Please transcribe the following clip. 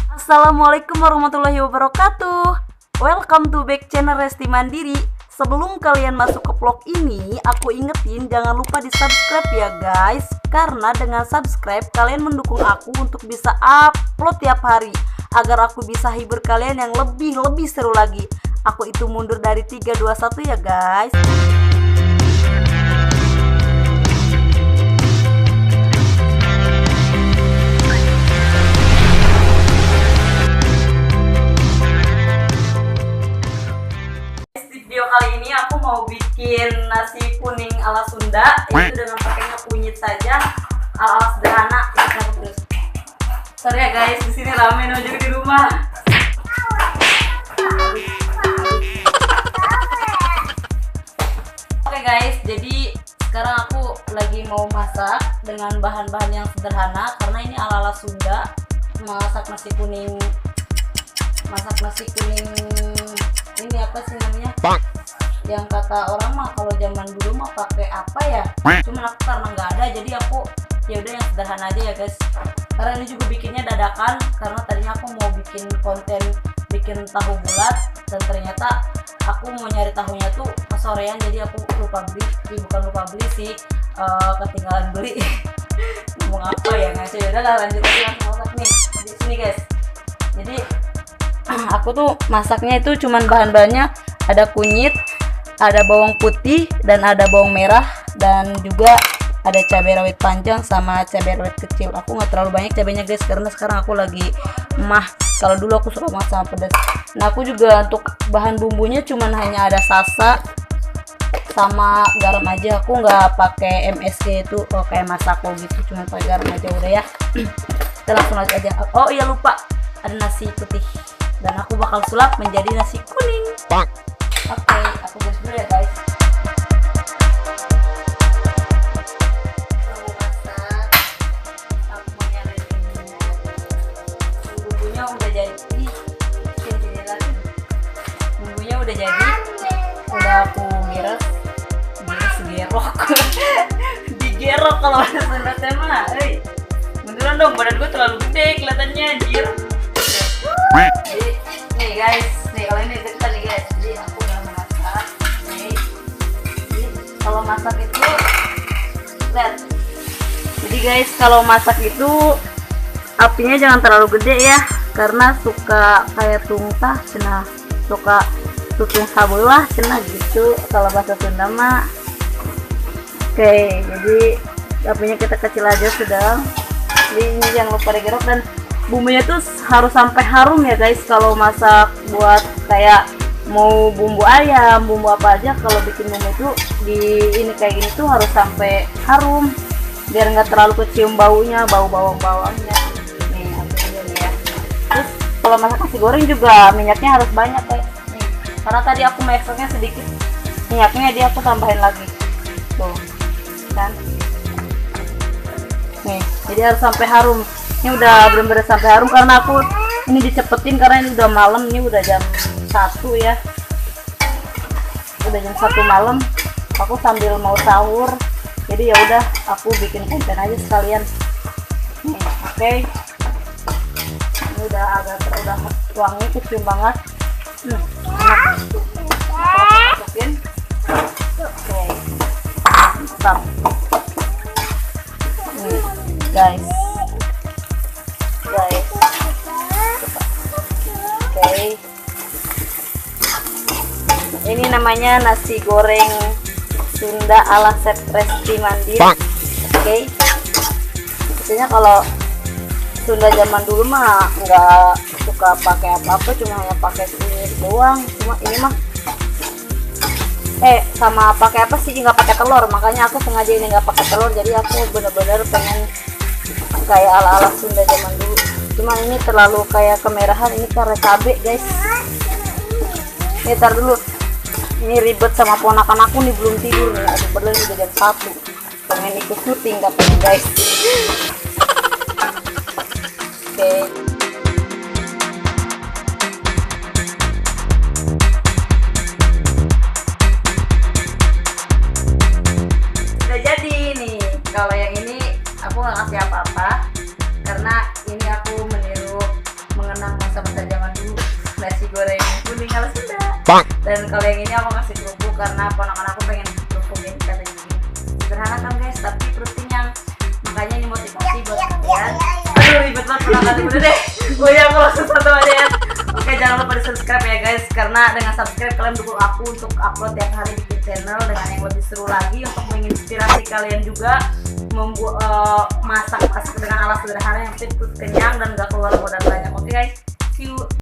Assalamualaikum warahmatullahi wabarakatuh. Welcome to back channel Resti Mandiri. Sebelum kalian masuk ke vlog ini, aku ingetin jangan lupa di subscribe ya guys. Karena dengan subscribe kalian mendukung aku untuk bisa upload tiap hari, agar aku bisa hibur kalian yang lebih seru lagi. Aku itu mundur dari 3, 2, 1 ya guys. Video kali ini aku mau bikin nasi kuning ala Sunda, yaitu dengan pakainya kunyit saja, ala sederhana. Terus, sorry ya guys, di sini rame juga di rumah. Oke guys, jadi sekarang aku lagi mau masak dengan bahan-bahan yang sederhana karena ini ala Sunda. Masak nasi kuning ini apa sih namanya? Yang kata orang mah kalau zaman dulu mah pakai apa ya? Cuman aku karena nggak ada, jadi aku ya udah yang sederhana aja ya guys. Karena ini juga bikinnya dadakan karena tadinya aku mau bikin konten bikin tahu bulat dan ternyata aku mau nyari tahunya tuh sorean, jadi aku lupa beli. Bukan lupa beli sih, ketinggalan beli. Ngomong apa ya guys? Ya udah lanjut aja langsung masak nih di sini guys. Jadi aku tuh masaknya itu cuman bahan-bahannya ada kunyit, ada bawang putih, dan ada bawang merah, dan juga ada cabai rawit panjang sama cabai rawit kecil. Aku nggak terlalu banyak cabainya guys karena sekarang aku lagi mah. Kalau dulu aku suka banget sama pedas. Nah aku juga untuk bahan bumbunya cuman hanya ada salsa sama garam aja. Aku nggak pakai MSG itu kayak Masako gitu, cuman pakai garam aja udah ya. Kita langsung aja. Oh iya lupa, ada nasi putih. Dan aku bakal sulap menjadi nasi kuning. Oke, aku gas dulu ya guys. Aku masak, aku mau nyalain bumbunya udah jadi. Bumbunya udah jadi, udah aku gerok, digerok kalau ada Sunda tema. Beneran dong, badan gue terlalu gede kelihatannya anjir. Jadi nih guys, nih kalau ini dekat nih guys, jadi aku udah masak nih. Jadi kalau masak itu lihat, jadi guys kalau masak itu apinya jangan terlalu gede ya, karena suka kayak tungtah cenah, suka tutung sabelah cenah gitu kalau bahasa Sunda mah. Oke, jadi apinya kita kecil aja sedang. Jadi ini jangan lupa digerok, dan bumbunya tuh harus sampai harum ya guys. Kalau masak buat kayak mau bumbu ayam, bumbu apa aja, kalau bikin bumbu tuh di ini kayak gini tuh harus sampai harum biar nggak terlalu kecium baunya, bau bawang-bawangnya. Nih apinya nih ya. Terus kalau masak nasi goreng juga minyaknya harus banyak guys. Nih, karena tadi aku masaknya sedikit minyaknya, dia aku tambahin lagi. Tuh kan. Nih, jadi harus sampai harum. Ini udah bener-bener sampai harum karena aku ini dicepetin karena ini udah malam, ini udah jam 1 ya. Udah jam 1 malam. Aku sambil mau sahur. Jadi ya udah aku bikin konten aja sekalian. Nih, oke. Ini udah agak wangi, kecium banget. Enak. Aku masukin. Oke. Mantap. Nih, guys. Oke. Ini namanya nasi goreng Sunda ala Chef Resti Mandiri. Oke. Biasanya kalau Sunda zaman dulu mah nggak suka pakai apa-apa, cuma hanya pakai kunyit doang. Cuma ini mah sama pakai apa sih, nggak pakai telur. Makanya aku sengaja ini nggak pakai telur, jadi aku bener-bener pengen kayak ala-ala Sunda zaman dulu. Cuma ini terlalu kayak kemerahan, ini karena cabai guys. Ini tar dulu, ini ribet sama ponakan aku nih, belum tidur nih. Aduh padahal udah jam 1, pengen ikut syuting katanya guys. Oke. Udah jadi nih. Kalau yang ini aku nggak kasih apa-apa karena ini aku meniru masa-masa zaman dulu, nasi goreng kuning ala Sunda. Dan kalau yang ini aku kasih kerupuk karena ponakan aku pengen kerupuk ya, katanya gini. Sederhana kan guys, tapi protein yang makanya ini motivasi buat kalian. Aduh ribet banget ponakan udah deh. Gue yang langsung satu aja ya. Oke, jangan lupa di subscribe ya guys, karena dengan subscribe kalian dukung aku untuk upload tiap hari di channel dengan yang lebih seru lagi, untuk menginspirasi kalian juga membuat masak dengan alat sederhana yang fit, kenyang dan gak keluar modal banyak. Oke guys, see you.